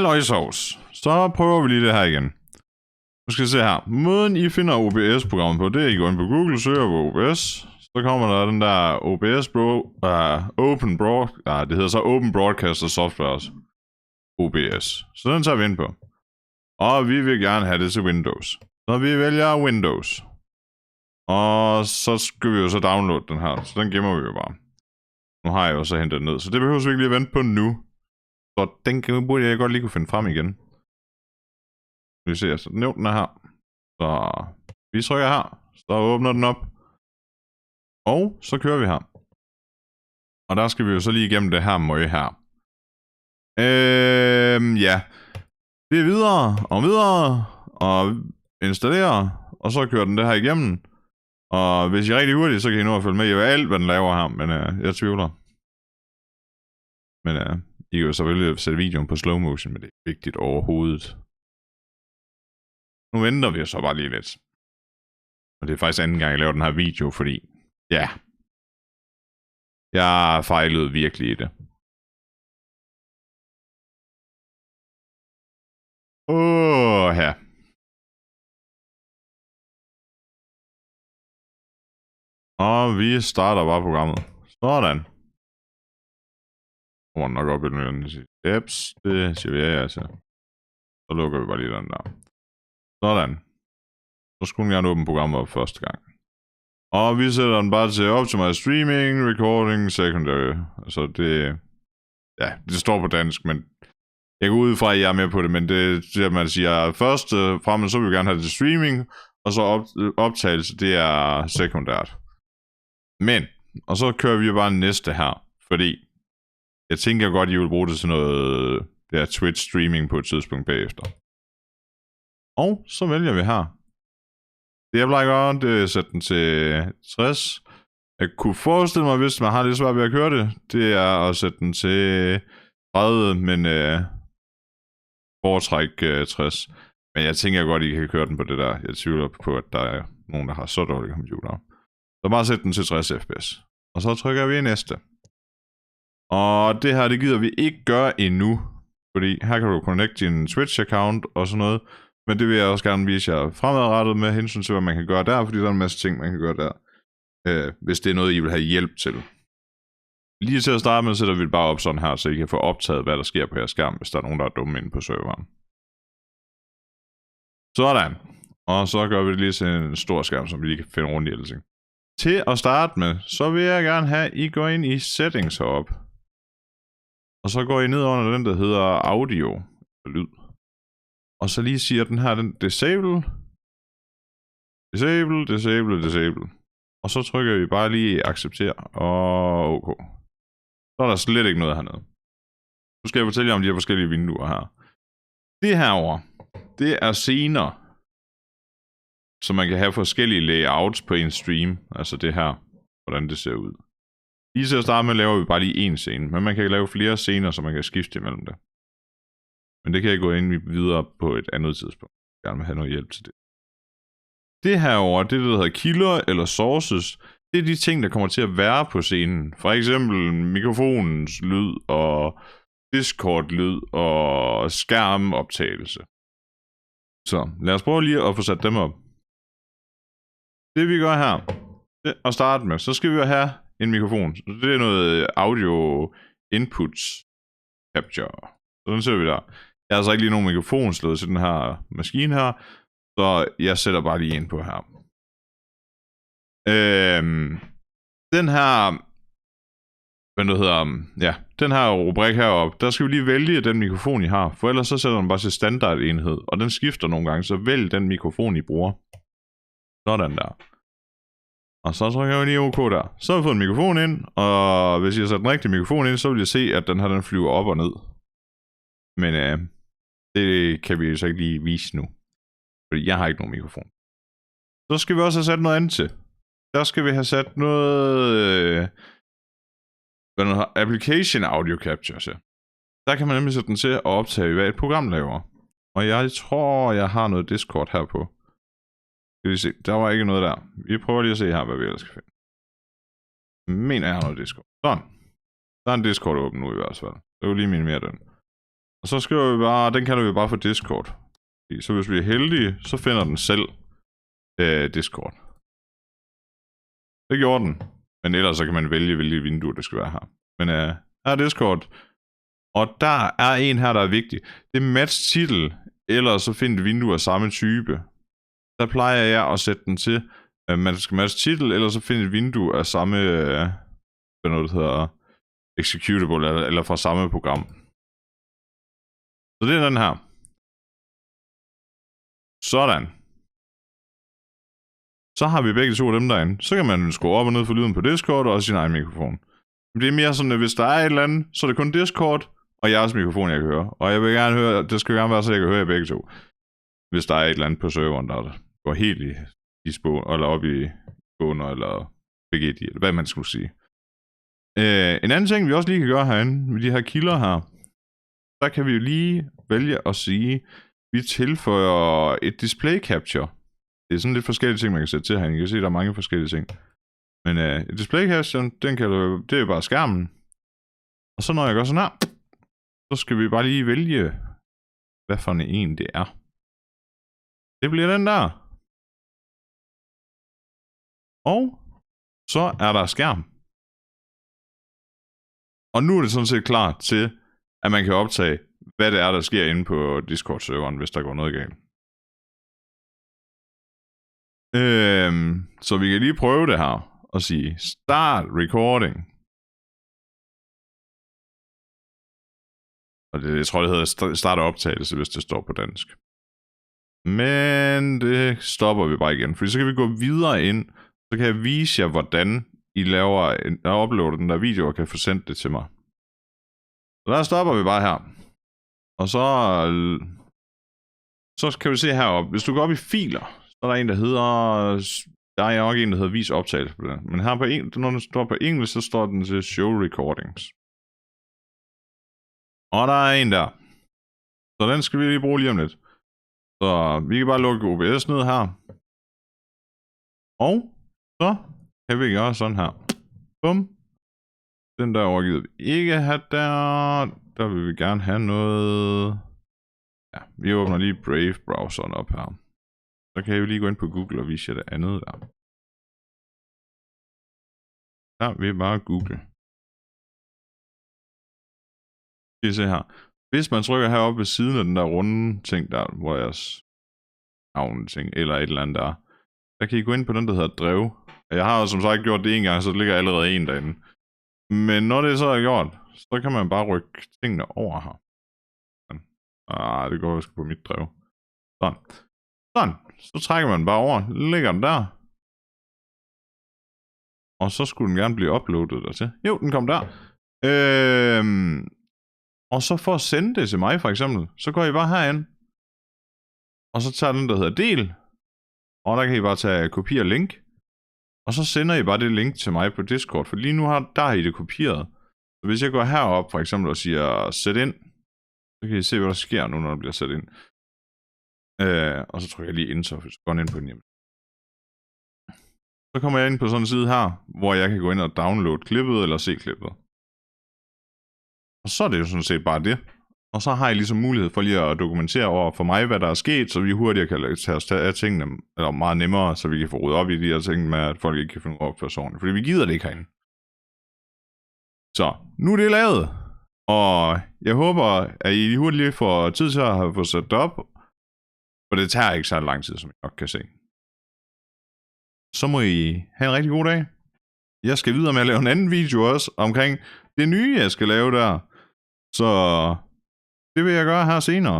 Halløjsovs. Så prøver vi lige det her igen. Nu skal I se her. Måden I finder OBS-programmet på, det er, I går ind på Google, søger på OBS. Så kommer der den der OBS Open Broad... Nej, det hedder så Open Broadcaster Software også. OBS. Så den tager vi ind på. Og vi vil gerne have det til Windows. Så vi vælger Windows. Og så skal vi jo så downloade den her. Så den gemmer vi jo bare. Nu har jeg jo så hentet den ned. Så det behøver vi ikke lige at vente på nu. Så den burde jeg godt lige kunne finde frem igen. Vi ser, så den er her. Så vi trykker her. Så åbner den op. Og så kører vi her. Og der skal vi jo så lige igennem det her møje her. Ja. Det er videre og videre. Og installere. Og så kører den det her igennem. Og hvis I er rigtig hurtigt, så kan I nå at følge med i alt, hvad den laver her. Men jeg tvivler. Men I kan jo selvfølgelig sætte videoen på slow motion, men det er vigtigt overhovedet. Nu venter vi så bare lige lidt. Og det er faktisk anden gang, jeg laver den her video, fordi... Ja. Jeg fejlede virkelig i det. Ja. Og vi starter bare programmet. Sådan. Kommer nok op i den og siger, apps, det siger vi ja til. Så lukker vi bare lige den der. Sådan. Så skulle den gerne åbne programmet op første gang. Og vi sætter den bare til Optimize Streaming, Recording, Secondary. Altså det... Ja, det står på dansk, men... Jeg går ud fra, at I er med på det, men det at man siger først fremmest, så vil vi gerne have det til streaming, og så optagelse, det er sekundært. Men, og så kører vi bare næste her, fordi jeg tænker godt, I vil bruge det til noget der Twitch streaming på et tidspunkt bagefter. Og så vælger vi her. Det jeg plejer godt, det er at sætte den til 60. Jeg kunne forestille mig, hvis man har lidt svært ved at køre det, det er at sætte den til 30, men foretræk 60. Men jeg tænker godt, I kan køre den på det der. Jeg tvivler på, at der er nogen, der har så dårlige computer. Så bare sæt den til 60 fps. Og så trykker vi i næste. Og det her, det gider vi ikke gøre endnu. Fordi her kan du connecte din Twitch-account og sådan noget. Men det vil jeg også gerne vise jer fremadrettet med hensyn til, hvad man kan gøre der. Fordi der er en masse ting, man kan gøre der. Hvis det er noget, I vil have hjælp til. Lige til at starte med, sætter vi det bare op sådan her, så I kan få optaget, hvad der sker på jeres skærm, hvis der er nogen, der er dumme inde på serveren. Sådan. Og så gør vi det lige til en stor skærm, så vi lige kan finde rundt i alting. Til at starte med, så vil jeg gerne have, at I går ind i settings heroppe. Og så går I ned under den, der hedder audio, lyd. Og så lige siger den her, den disable. Disable, disable, disable. Og så trykker vi bare lige acceptere og OK. Så er der slet ikke noget hernede. Nu skal jeg fortælle jer om de her forskellige vinduer her. Det herovre, det er scener. Så man kan have forskellige layouts på en stream. Altså det her, hvordan det ser ud. Lige til at starte med laver vi bare lige en scene. Men man kan lave flere scener, så man kan skifte imellem det. Men det kan jeg gå ind videre på et andet tidspunkt. Jeg gerne vil have noget hjælp til det. Det herovre, det der hedder kilder eller sources, det er de ting, der kommer til at være på scenen. For eksempel mikrofonens lyd og Discord-lyd og skærmoptagelse. Så lad os prøve lige at få sat dem op. Det vi gør her, det at starte med, så skal vi jo have en mikrofon. Det er noget audio inputs capture. Så den ser vi der. Jeg har altså ikke lige nogen mikrofonslåd til den her maskine her. Så jeg sætter bare lige ind på her. Den her... Hvad det hedder... Ja, den her rubrik heroppe, der skal vi lige vælge den mikrofon, I har. For ellers så sætter den bare til standardenhed. Og den skifter nogle gange, så vælg den mikrofon, I bruger. Sådan der. Og så trykker jeg lige OK der. Så har vi fået en mikrofon ind, og hvis jeg sætter den rigtige mikrofon ind, så vil jeg se, at den her den flyver op og ned. Men det kan vi så ikke lige vise nu. Fordi jeg har ikke nogen mikrofon. Så skal vi også have sat noget andet til. Der skal vi have sat noget... application audio capture til. Der kan man nemlig sætte den til at optage, hvad et program laver. Og jeg tror, jeg har noget Discord her på. Skal vi se, der var ikke noget der. Vi prøver lige at se her, hvad vi ellers skal finde. Jeg mener, jeg har noget Discord. Sådan. Der er en Discord åben nu i hvert fald. Så vil lige minimere den. Og så skriver vi bare, den kalder vi bare for Discord. Så hvis vi er heldige, så finder den selv Discord. Det gjorde den. Men ellers så kan man vælge, hvilket vindue det skal være her. Men her er Discord. Og der er en her, der er vigtig. Det er match titel, eller så find et vindue af samme type. Der plejer jeg at sætte den til, at man skal match titel, eller så find et vindue af samme, hvad noget det hedder, executable, eller fra samme program. Så det er den her. Sådan. Så har vi begge to af dem derinde. Så kan man skrue op og ned for lyden på Discord og sin egen mikrofon. Men det er mere sådan, at hvis der er et eller andet, så er det kun Discord og jeres mikrofon, jeg kan høre. Og jeg vil gerne høre, det skal gerne være, så jeg kan høre jer begge to. Hvis der er et eller andet på serveren, der går helt i spån, eller op i spåner, eller spaghetti, eller hvad man skulle sige. En anden ting, vi også lige kan gøre herinde, med de her kilder her, der kan vi jo lige vælge at sige, vi tilføjer et display capture. Det er sådan lidt forskellige ting, man kan sætte til herinde. I kan se, der er mange forskellige ting. Men et display capture, det er bare skærmen. Og så når jeg gør sådan her, så skal vi bare lige vælge, hvad for en det er. Det bliver den der. Og så er der skærm. Og nu er det sådan set klar til, at man kan optage, hvad det er, der sker inde på Discord-serveren, hvis der går noget galt. Så vi kan lige prøve det her og sige start recording. Og det, jeg tror, det hedder start optagelse, hvis det står på dansk. Men det stopper vi bare igen, for så kan vi gå videre ind, så kan jeg vise jer, hvordan I uploader den der video og kan få sendt det til mig. Så der stopper vi bare her. Og så kan vi se heroppe, hvis du går op i filer, så er der en, der hedder, der er nok en, der hedder vis optagelse på den. Men her på når den står på engelsk, så står den til show recordings. Og der er en der. Så den skal vi lige bruge lige om lidt. Så vi kan bare lukke OBS ned her. Og så kan vi gøre sådan her. Bum. Den der overgivet vi ikke have der. Der vil vi gerne have noget. Ja, vi åbner lige Brave-browseren op her. Så kan jeg jo lige gå ind på Google og vise jer det andet der. Der vil bare Google. Skal I se her. Hvis man trykker heroppe ved siden af den der runde ting der, hvor jeres navn ting eller et eller andet der kan I gå ind på den, der hedder drev. Jeg har jo som sagt gjort det en gang, så det ligger allerede en derinde. Men når det så er gjort, så kan man bare rykke tingene over her. Det går jo på mit drev. Sådan. Sådan. Så trækker man bare over. Lægger den der. Og så skulle den gerne blive uploadet dertil. Jo, den kom der. Og så for at sende det til mig for eksempel, så går I bare herind. Og så tager den, der hedder del. Og der kan I bare tage kopier link. Og så sender I bare det link til mig på Discord. For lige nu der har I det kopieret. Så hvis jeg går herop for eksempel og siger sæt ind. Så kan I se, hvad der sker nu, når det bliver sat ind. Og så trykker jeg lige enter, så går jeg ind på den hjemme. Så kommer jeg ind på sådan en side her, hvor jeg kan gå ind og downloade klippet eller se klippet. Og så er det jo sådan set bare det. Og så har I ligesom mulighed for lige at dokumentere over for mig, hvad der er sket, så vi hurtigere kan tage os af tingene, eller meget nemmere, så vi kan få ryddet op i de her ting med, at folk ikke kan finde op for sådan. Fordi vi gider det ikke herinde. Så, nu er det lavet. Og jeg håber, at I hurtigt får tid til at have fået sat det op. For det tager ikke så lang tid, som I nok kan se. Så må I have en rigtig god dag. Jeg skal videre med at lave en anden video også, omkring det nye, jeg skal lave der. Så det vil jeg gøre her senere.